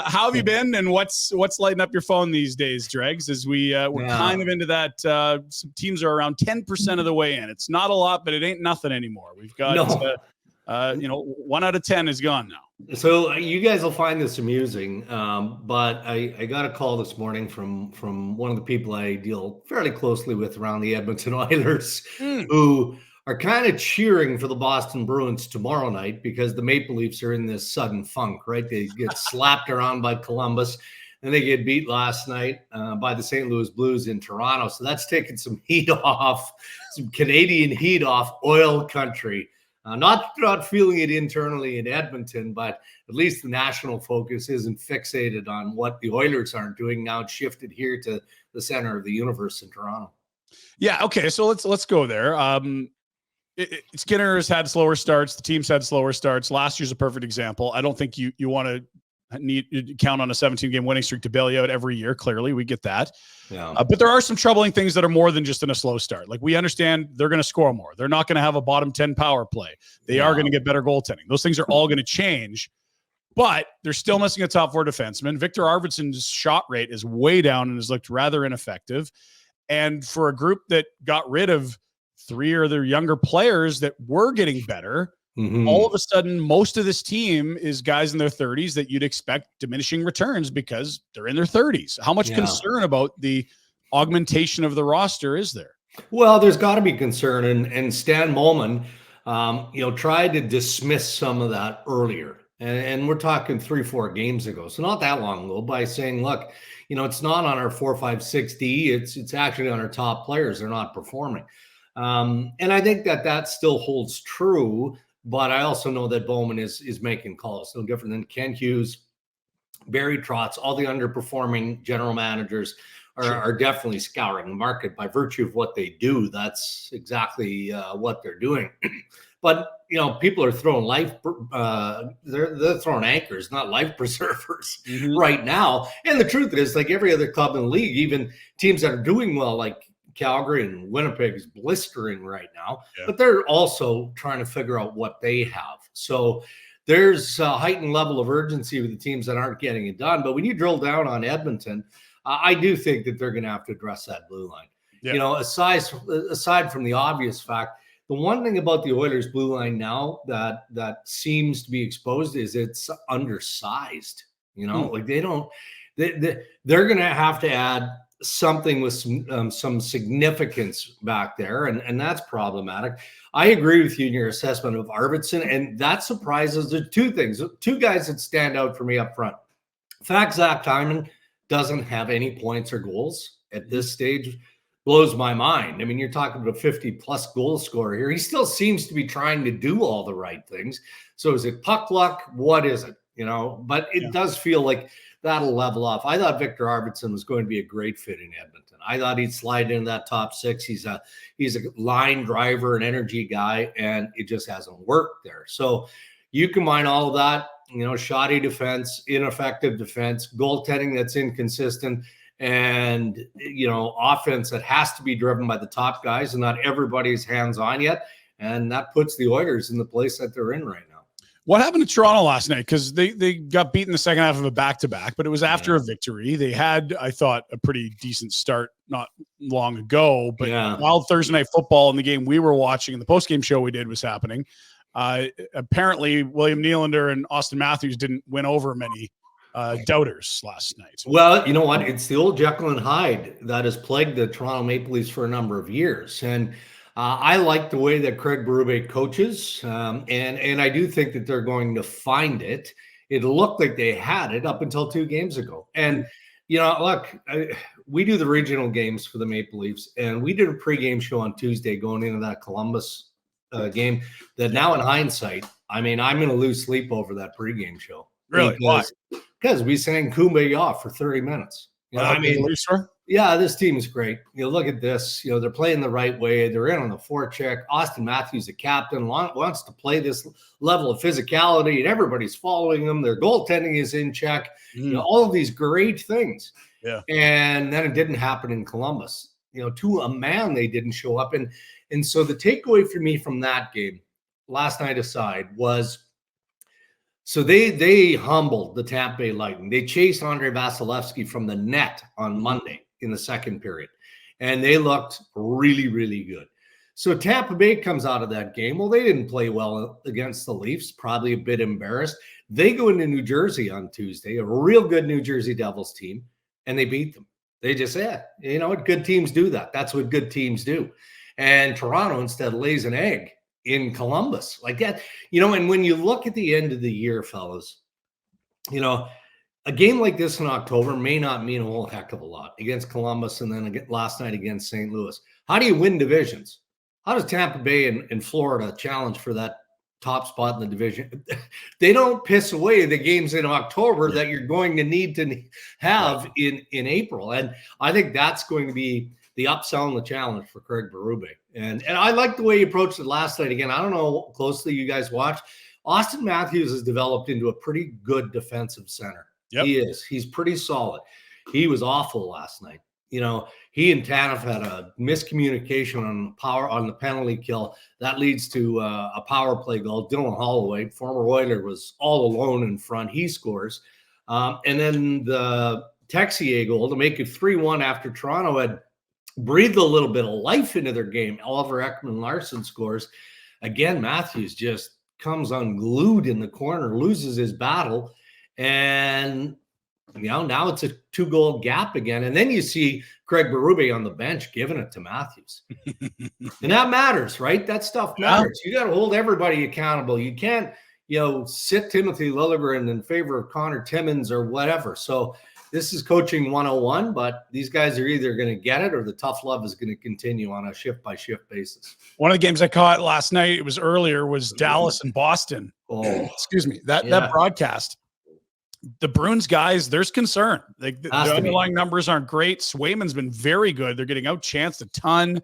How have you been, and what's lighting up your phone these days, Dregs? As we're kind of into that. Some teams are around 10% of the way in. It's not a lot, but it ain't nothing anymore. We've got 1 out of 10 is gone now. So you guys will find this amusing, but I got a call this morning from one of the people I deal fairly closely with around the Edmonton Oilers, who are kind of cheering for the Boston Bruins tomorrow night because the Maple Leafs are in this sudden funk, right? They get slapped around by Columbus, and they get beat last night by the St. Louis Blues in Toronto. So that's taking some heat off, some Canadian heat off oil country. Not feeling it internally in Edmonton, but at least the national focus isn't fixated on what the Oilers aren't doing. Now it's shifted here to the center of the universe in Toronto. Yeah. Okay. So let's go there. Skinner has had slower starts. The team's had slower starts. Last year's a perfect example. I don't think you want to count on a 17-game winning streak to bail you out every year. Clearly, we get that. Yeah. But there are some troubling things that are more than just in a slow start. Like, we understand they're going to score more. They're not going to have a bottom 10 power play. They are going to get better goaltending. Those things are all going to change. But they're still missing a top 4 defenseman. Victor Arvidsson's shot rate is way down and has looked rather ineffective. And for a group that got rid of 3 of their younger players that were getting better, all of a sudden, most of this team is guys in their 30s that you'd expect diminishing returns because they're in their 30s. How much concern about the augmentation of the roster is there? Well, there's got to be concern, and Stan Mullen, tried to dismiss some of that earlier. And we're talking 3-4 games ago, so not that long ago, by saying, look, it's not on our 4, 5, 6D. It's actually on our top players. They're not performing. And I think that still holds true, but I also know that Bowman is making calls, no different than Ken Hughes, Barry Trotz, all the underperforming general managers are definitely scouring the market by virtue of what they do. That's exactly what they're doing. But, people are throwing they're throwing anchors, not life preservers right now. And the truth is, like every other club in the league, even teams that are doing well, like Calgary and Winnipeg is blistering right now, but they're also trying to figure out what they have. So there's a heightened level of urgency with the teams that aren't getting it done. But when you drill down on Edmonton, I do think that they're going to have to address that blue line. Yeah. Aside from the obvious fact, the one thing about the Oilers blue line now that seems to be exposed is it's undersized. Like they're going to have to add something with some significance back there, and that's problematic. I agree with you in your assessment of Arvidsson, and that surprises. There's 2 things, 2 guys that stand out for me up front. The fact Zach Hyman doesn't have any points or goals at this stage blows my mind. I mean, you're talking about a 50-plus goal scorer here. He still seems to be trying to do all the right things. So is it puck luck? What is it? But it does feel like that'll level off. I thought Victor Arvidsson was going to be a great fit in Edmonton. I thought he'd slide into that top 6. He's a line driver, an energy guy, and it just hasn't worked there. So you combine all of that, shoddy defense, ineffective defense, goaltending that's inconsistent, and offense that has to be driven by the top guys, and not everybody's hands-on yet. And that puts the Oilers in the place that they're in right now. What happened to Toronto last night? Because they got beaten the second half of a back-to-back, but it was after a victory. They had, I thought, a pretty decent start not long ago. But while Thursday Night Football in the game we were watching and the post-game show we did was happening, apparently William Nylander and Austin Matthews didn't win over many doubters last night. Well, you know what? It's the old Jekyll and Hyde that has plagued the Toronto Maple Leafs for a number of years. And I like the way that Craig Berube coaches, and I do think that they're going to find it. It looked like they had it up until 2 games ago. And, look, we do the regional games for the Maple Leafs, and we did a pregame show on Tuesday going into that Columbus game that now in hindsight, I mean, I'm going to lose sleep over that pregame show. Really? Why? Because we sang Kumbaya for 30 minutes. This team is great. Look at this. They're playing the right way. They're in on the forecheck. Austin Matthews, the captain, wants to play this level of physicality, and everybody's following them. Their goaltending is in check. All of these great things. Yeah. And then it didn't happen in Columbus. To a man, they didn't show up. And so the takeaway for me from that game, last night aside, was So they humbled the Tampa Bay Lightning. They chased Andrei Vasilevsky from the net on Monday in the second period, and they looked really, really good. So Tampa Bay comes out of that game. Well, they didn't play well against the Leafs, probably a bit embarrassed. They go into New Jersey on Tuesday, a real good New Jersey Devils team, and they beat them. They just said, you know what, good teams do that. That's what good teams do. And Toronto instead lays an egg in Columbus like that. You know, and when you look at the end of the year, fellas, you know, a game like this in October may not mean a whole heck of a lot against Columbus and then last night against St. Louis. How do you win divisions? How does Tampa Bay and Florida challenge for that top spot in the division? They don't piss away the games in October that you're going to need to have in April. And I think that's going to be the upsell and the challenge for Craig Berube. And I like the way he approached it last night. Again, I don't know how closely you guys watched. Austin Matthews has developed into a pretty good defensive center. Yep. He is. He's pretty solid. He was awful last night. You know, he and Tanev had a miscommunication on the penalty kill. That leads to a power play goal. Dylan Holloway, former Oiler, was all alone in front. He scores. And then the Texier goal to make it 3-1 after Toronto had breathed a little bit of life into their game. Oliver Ekman-Larsson scores. Again, Matthews just comes unglued in the corner, loses his battle, and you know, now it's a 2-goal gap again. And then you see Craig Berube on the bench giving it to Matthews. And that matters, right? That stuff matters. You got to hold everybody accountable. You can't, you know, sit Timothy Liljegren in favor of Connor Timmins or whatever. So this is coaching 101, but these guys are either going to get it or the tough love is going to continue on a shift-by-shift basis. One of the games I caught last night, it was earlier, was Dallas and Boston. Oh, excuse me. That broadcast. The Bruins guys, there's concern. The underlying numbers aren't great. Swayman's been very good. They're getting outchanced a ton.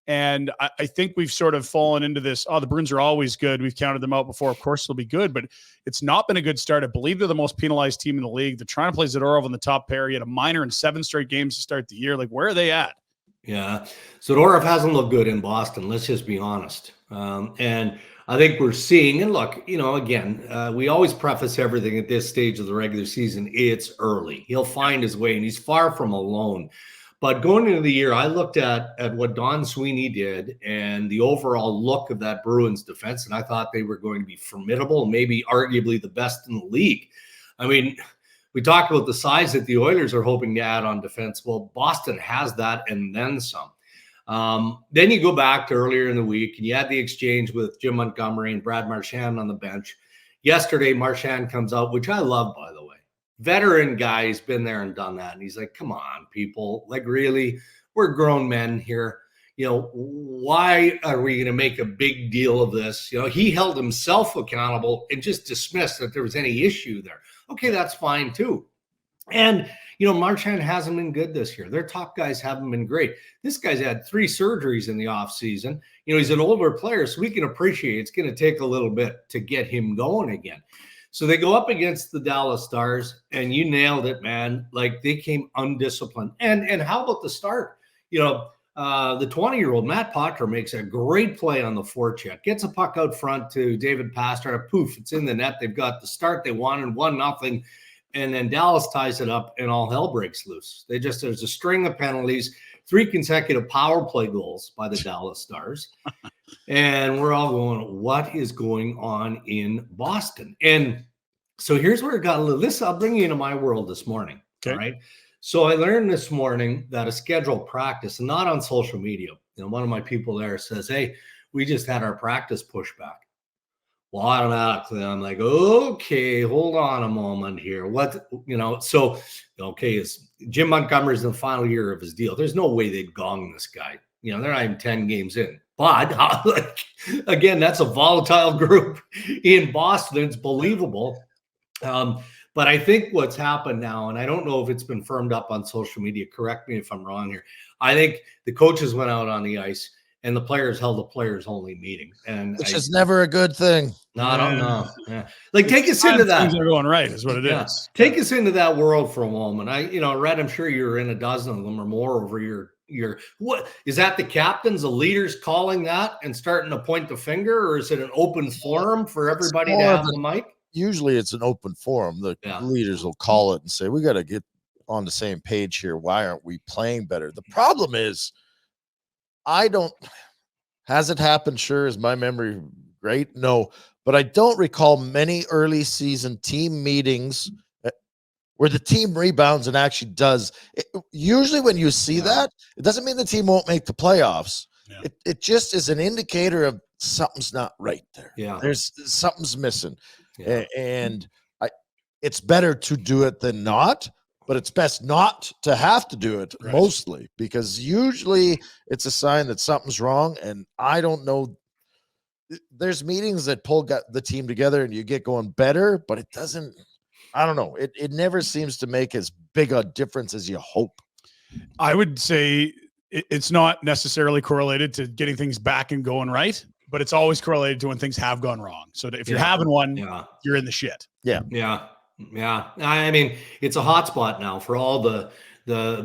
And I think we've sort of fallen into this, the Bruins are always good. We've counted them out before. Of course, they'll be good, but it's not been a good start. I believe they're the most penalized team in the league. They're trying to play Zadorov in the top pair. He had a minor in 7 straight games to start the year. Like, where are they at? Yeah. Zadorov hasn't looked good in Boston. Let's just be honest. And I think we're seeing, and look, you know, again, we always preface everything at this stage of the regular season. It's early. He'll find his way, and he's far from alone. But going into the year, I looked at what Don Sweeney did and the overall look of that Bruins defense, and I thought they were going to be formidable, maybe arguably the best in the league. I mean, we talked about the size that the Oilers are hoping to add on defense. Well, Boston has that and then some. Then you go back to earlier in the week, and you had the exchange with Jim Montgomery and Brad Marchand on the bench. Yesterday, Marchand comes out, which I love, by the way. Veteran guy, he's been there and done that. And he's like, come on, people. Like, really? We're grown men here. You know, why are we going to make a big deal of this? You know, he held himself accountable and just dismissed that there was any issue there. Okay, that's fine, too. And, you know, Marchand hasn't been good this year. Their top guys haven't been great. This guy's had 3 surgeries in the offseason. You know, he's an older player, so we can appreciate it's going to take a little bit to get him going again. So they go up against the Dallas Stars, and you nailed it, man. Like, they came undisciplined. And how about the start? You know, the 20-year-old Matt Potter makes a great play on the forecheck, gets a puck out front to David Pastrnak. Poof, it's in the net. They've got the start they wanted, 1-0. And then Dallas ties it up, and all hell breaks loose. There's a string of penalties, 3 consecutive power play goals by the Dallas Stars. And we're all going, what is going on in Boston? And so here's where it got a little, I'll bring you into my world this morning. Okay. All right. So I learned this morning that a scheduled practice, and not on social media, you know, one of my people there says, hey, we just had our practice pushback. Well, automatically, I'm like, okay, hold on a moment here. What, you know, so, okay, it's Jim Montgomery's in the final year of his deal. There's no way they'd gong this guy. You know, they're not even 10 games in. But, like, again, that's a volatile group in Boston. It's believable. But I think what's happened now, and I don't know if it's been firmed up on social media, correct me if I'm wrong here. I think the coaches went out on the ice and the players held a players-only meeting. Which is never a good thing. No, I don't know. Yeah. Like, take us into that. Things are going right is what it is. Take us into that world for a moment. Rhett, I'm sure you're in a dozen of them or more over your what is that? The captains, the leaders calling that and starting to point the finger, or is it an open forum for everybody to have the mic? usually it's an open forum. The leaders will call it and say, we got to get on the same page here. Why aren't we playing better? The problem is, has it happened? Sure. Is my memory great? No, but I don't recall many early season team meetings where the team rebounds and actually does. Usually when you see that, it doesn't mean the team won't make the playoffs. Yeah. It just is an indicator of something's not right there. Yeah. There's something's missing. Yeah. And it's better to do it than not, but it's best not to have to do it mostly, because usually it's a sign that something's wrong. And I don't know. There's meetings that pull the team together and you get going better, but it doesn't. I don't know. It never seems to make as big a difference as you hope. I would say it's not necessarily correlated to getting things back and going right, but it's always correlated to when things have gone wrong. So if you're having one, you're in the shit. Yeah. I mean, it's a hot spot now for all the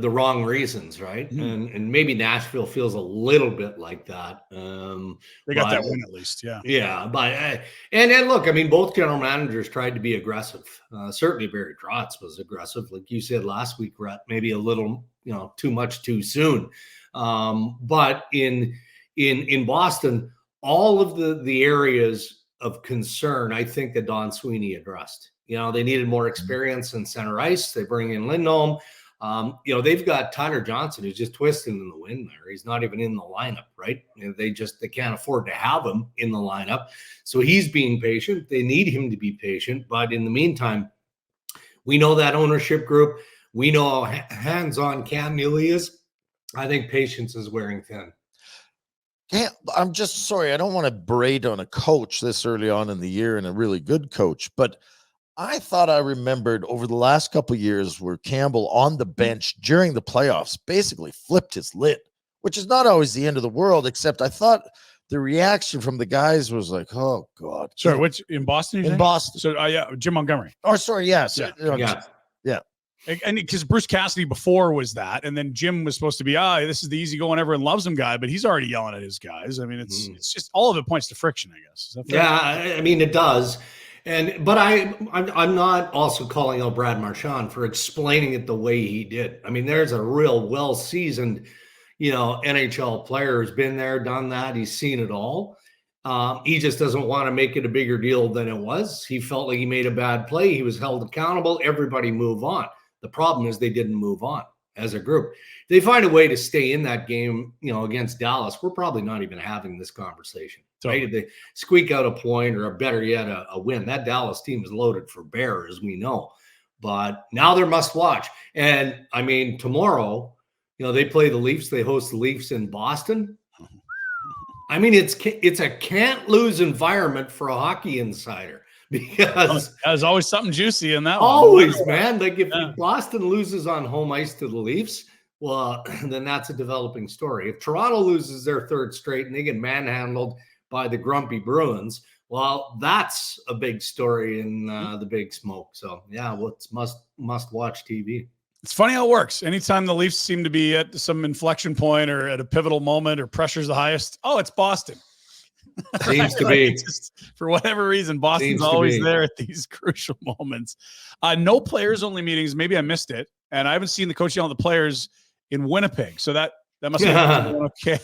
wrong reasons, right? And maybe Nashville feels a little bit like that. They got that win at least, yeah. But and look, I mean, both general managers tried to be aggressive. Certainly, Barry Trotz was aggressive, like you said last week, Rhett. Maybe a little, too much too soon. But in Boston, all of the areas of concern, I think that Don Sweeney addressed. They needed more experience in center ice. They bring in Lindholm. They've got Tyler Johnson, who's just twisting in the wind there. He's not even in the lineup, right? They can't afford to have him in the lineup. So he's being patient. They need him to be patient. But in the meantime, we know that ownership group. We know how hands-on Cam Neely is. I think patience is wearing thin. Yeah, I'm just sorry. I don't want to berate on a coach this early on in the year, and a really good coach, but I thought I remembered over the last couple of years where Campbell on the bench during the playoffs basically flipped his lid, which is not always the end of the world, except I thought the reaction from the guys was like, oh, God. Sorry, which in Boston? In Boston. So, Jim Montgomery. Oh, sorry, yes. Yeah. And because Bruce Cassidy before was that, and then Jim was supposed to be, this is the easygoing, everyone loves him guy, but he's already yelling at his guys. I mean, it's just all of it points to friction, I guess. Is that fair? Yeah, I mean, it does. But I'm not also calling out Brad Marchand for explaining it the way he did. I mean, there's a real well-seasoned, NHL player who's been there, done that. He's seen it all. He just doesn't want to make it a bigger deal than it was. He felt like he made a bad play. He was held accountable. Everybody move on. The problem is they didn't move on as a group. They find a way to stay in that game, against Dallas. We're probably not even having this conversation. Right? If they squeak out a point, or better yet, a win, that Dallas team is loaded for bear, as we know. But now they're must watch. And I mean, tomorrow, they play the Leafs. They host the Leafs in Boston. I mean, it's a can't lose environment for a hockey insider, because there's always something juicy in that. Always, man. Like if Boston loses on home ice to the Leafs, well, then that's a developing story. If Toronto loses their third straight and they get manhandled by the grumpy Bruins, well, that's a big story in the Big Smoke. So what's must watch TV. It's funny how it works. Anytime the Leafs seem to be at some inflection point or at a pivotal moment or pressure's the highest, it's Boston. Seems to be. Just, for whatever reason, Boston's always there at these crucial moments. No players only meetings. Maybe I missed it, and I haven't seen the coach yell at the players in Winnipeg. So that must be okay.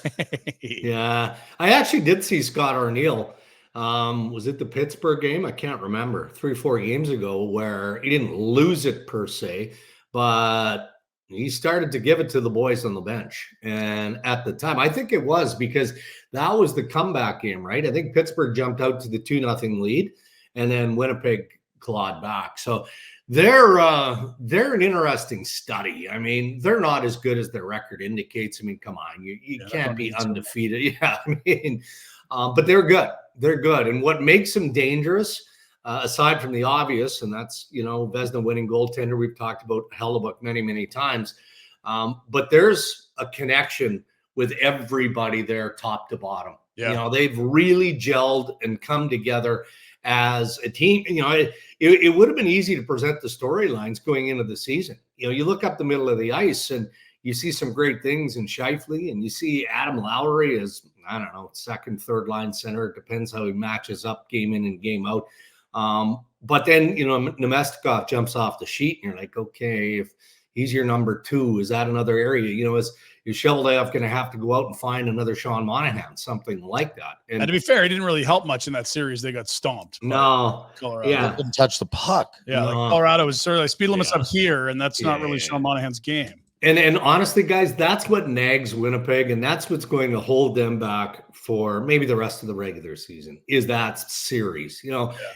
Yeah, I actually did see Scott Arniel. Was it the Pittsburgh game? I can't remember. 3-4 games ago, where he didn't lose it per se, but he started to give it to the boys on the bench. And at the time, I think it was because that was the comeback game, right? I think Pittsburgh jumped out to the 2-0 lead, and then Winnipeg clawed back. So they're an interesting study. I mean, they're not as good as their record indicates. I mean, come on, you can't be undefeated. Yeah, I mean, but they're good. They're good. And what makes them dangerous, aside from the obvious, and that's, Vezina winning goaltender, we've talked about Hellebuck many, many times. But there's a connection with everybody there, top to bottom. Yeah. They've really gelled and come together as a team. It would have been easy to present the storylines going into the season. You look up the middle of the ice and you see some great things in Scheifele, and you see Adam Lowry as, I don't know, second, third line center. It depends how he matches up game in and game out. But then, Nemestikov jumps off the sheet and you're like, okay, if he's your number 2, is that another area? Is Sheldayoff going to have to go out and find another Sean Monahan, something like that? And to be fair, he didn't really help much in that series. They got stomped. No. Colorado. Yeah. They didn't touch the puck. Yeah. No. Like Colorado was sort of like speed limits up here, and that's not really Sean Monahan's game. And honestly, guys, that's what nags Winnipeg, and that's what's going to hold them back for maybe the rest of the regular season, is that series.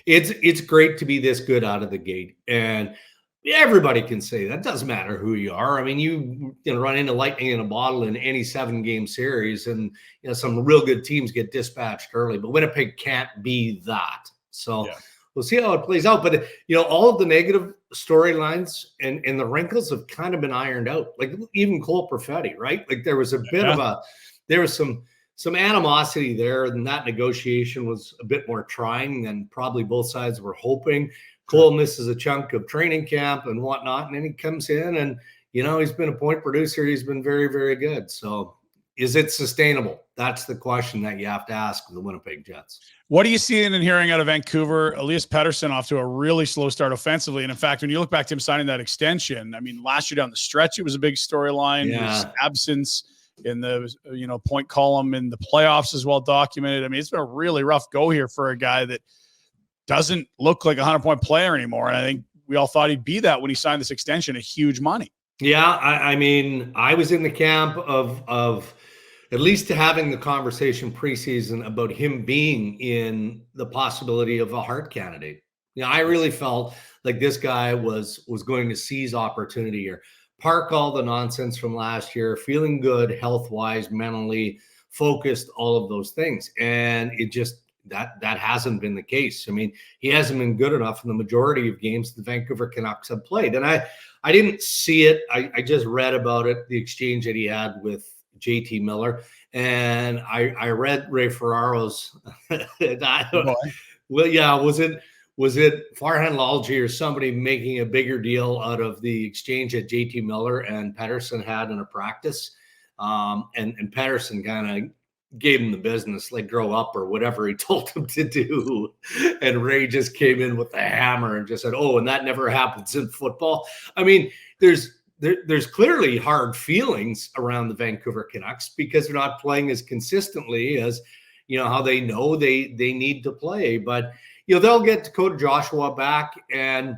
It's great to be this good out of the gate, and everybody can say that. Doesn't matter who you are. I mean, you run into lightning in a bottle in any 7-game series, and some real good teams get dispatched early, but Winnipeg can't be that. So we'll see how it plays out. But all of the negative storylines and the wrinkles have kind of been ironed out. Like even Cole Perfetti, right? Like there was a bit of there was some animosity there, and that negotiation was a bit more trying than probably both sides were hoping. Cole misses a chunk of training camp and whatnot, and then he comes in and he's been a point producer. He's been very, very good. So is it sustainable? That's the question that you have to ask the Winnipeg Jets. What are you seeing and hearing out of Vancouver? Elias Pettersson off to a really slow start offensively. And in fact, when you look back to him signing that extension, I mean, last year down the stretch, it was a big storyline. His absence in the point column in the playoffs is well documented. I mean, it's been a really rough go here for a guy that doesn't look like a 100-point player anymore. And I think we all thought he'd be that when he signed this extension, a huge money. Yeah, I mean, I was in the camp of at least having the conversation preseason about him being in the possibility of a Hart candidate. I really felt like this guy was going to seize opportunity here, park all the nonsense from last year, feeling good, health-wise, mentally focused, all of those things. And it just, that hasn't been the case. I mean, he hasn't been good enough in the majority of games the Vancouver Canucks have played. And I didn't see it. I just read about it, the exchange that he had with JT Miller. And I read Ray Ferraro's. Was it Farhan Lalji or somebody making a bigger deal out of the exchange that JT Miller and Pettersson had in a practice? And Pettersson kind of gave him the business, like grow up or whatever he told him to do. And Ray just came in with the hammer and just said, oh, and that never happens in football. I mean, there's clearly hard feelings around the Vancouver Canucks because they're not playing as consistently as, how they know they need to play. But, they'll get Dakota Joshua back. And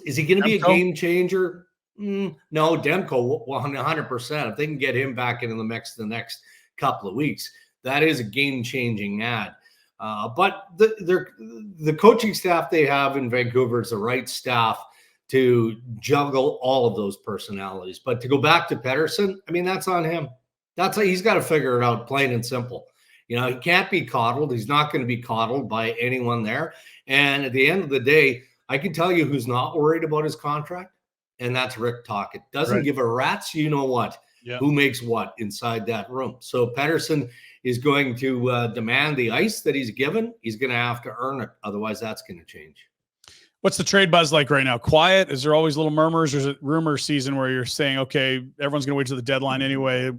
is he going to be a game changer? No, Demko 100%. If they can get him back into the mix the next couple of weeks, that is a game-changing ad. But the coaching staff they have in Vancouver is the right staff to juggle all of those personalities. But to go back to Pettersson, I mean, that's on him. He's got to figure it out, plain and simple. He can't be coddled. He's not going to be coddled by anyone there. And at the end of the day, I can tell you who's not worried about his contract, and that's Rick Tocchet. Doesn't give a rat's who makes what inside that room. So Pettersson is going to demand the ice that he's given. He's going to have to earn it. Otherwise, that's going to change. What's the trade buzz like right now? Quiet? Is there always little murmurs, or is it rumor season where you're saying, okay, everyone's going to wait till the deadline anyway?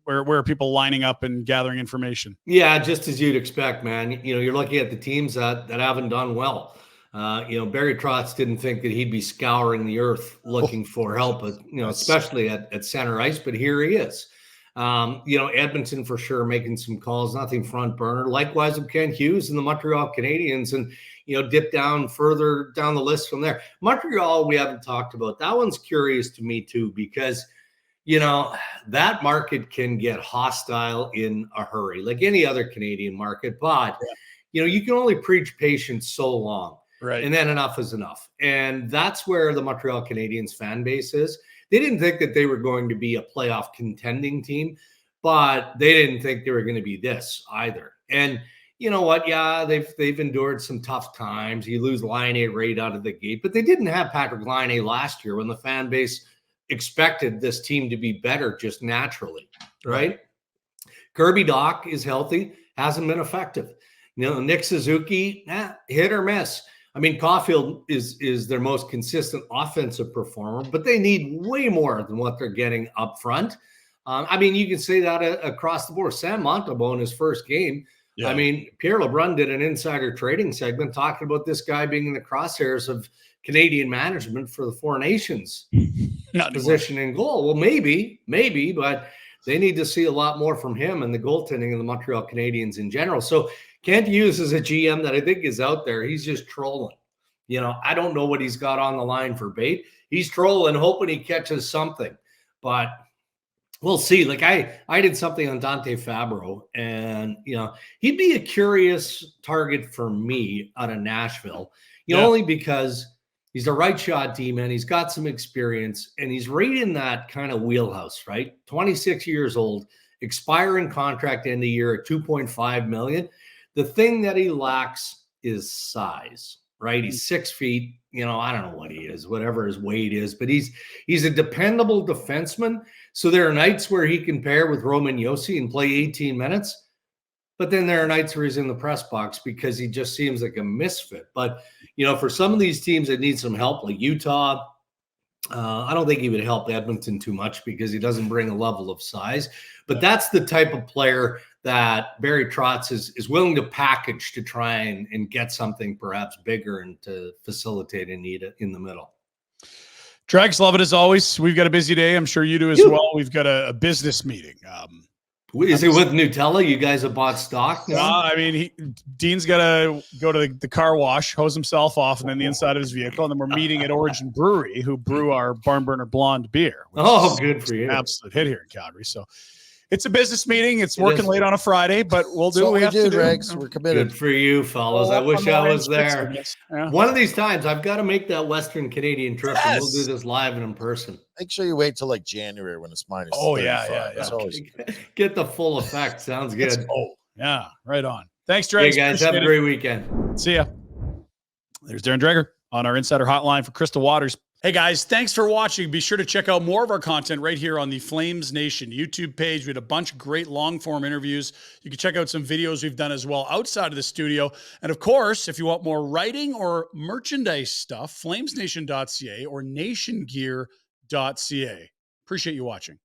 Where are people lining up and gathering information? Yeah, just as you'd expect, man. You're looking at the teams that haven't done well. Barry Trotz didn't think that he'd be scouring the earth looking for help, especially at center ice, but here he is. Edmonton for sure making some calls, nothing front burner. Likewise with Ken Hughes and the Montreal Canadiens, and dip down further down the list from there. Montreal, we haven't talked about. That one's curious to me too, because that market can get hostile in a hurry, like any other Canadian market. But you can only preach patience so long. Right. And then enough is enough. And that's where the Montreal Canadiens fan base is. They didn't think that they were going to be a playoff contending team, but they didn't think they were going to be this either. And you know what? Yeah, they've endured some tough times. You lose Laine right out of the gate, but they didn't have Patrick Laine last year when the fan base expected this team to be better just naturally, right? Kirby Dach is healthy, hasn't been effective. Nick Suzuki, hit or miss. I mean, Caulfield is their most consistent offensive performer, but they need way more than what they're getting up front. I mean, you can say that across the board. Sam Montembeault in his first game, I mean, Pierre LeBrun did an insider trading segment talking about this guy being in the crosshairs of Canadian management for the Four Nations position in goal. Well, maybe, but they need to see a lot more from him and the goaltending of the Montreal Canadiens in general. So Kent Hughes is a GM that I think is out there. He's just trolling. You know, I don't know what he's got on the line for bait. He's trolling, hoping he catches something. But we'll see. Like I did something on Dante Fabro, and you know, he'd be a curious target for me out of Nashville. You know, only because he's a right shot D-man. He's got some experience, and he's right in that kind of wheelhouse, right? 26 years old, expiring contract end of year at $2.5 million. The thing that he lacks is size, right? He's 6 feet. You know, I don't know what he is, whatever his weight is, but he's a dependable defenseman. So there are nights where he can pair with Roman Josi and play 18 minutes. But then there are nights where he's in the press box because he just seems like a misfit. But, you know, for some of these teams that need some help, like Utah, I don't think he would help Edmonton too much because he doesn't bring a level of size. But that's the type of player that Barry Trotz is willing to package to try and get something perhaps bigger and to facilitate a need in the middle. Dregs, love it as always. We've got a busy day. I'm sure you do as well. We've got a business meeting. Is it with Nutella? You guys have bought stock now? I mean, Dean's got to go to the car wash, hose himself off, and then the inside of his vehicle. And then we're meeting at Origin Brewery, who brew our Barn Burner Blonde beer. Oh, good for you. Absolute hit here in Calgary. So it's a business meeting. It's working late on a Friday, but we'll do what we have to do. Rex. We're committed. Good for you, fellas. I wish I was there. One of these times, I've got to make that Western Canadian trip, and we'll do this live and in person. Make sure you wait till like January when it's minus. Oh, yeah. Always... Get the full effect. Sounds good. Yeah, right on. Thanks, Dreger. Hey, guys. Have a great weekend. See ya. There's Darren Dreger on our Insider Hotline for Crystal Waters. Hey guys, thanks for watching. Be sure to check out more of our content right here on the Flames Nation YouTube page. We had a bunch of great long-form interviews. You can check out some videos we've done as well outside of the studio. And of course, if you want more writing or merchandise stuff, flamesnation.ca or nationgear.ca. Appreciate you watching.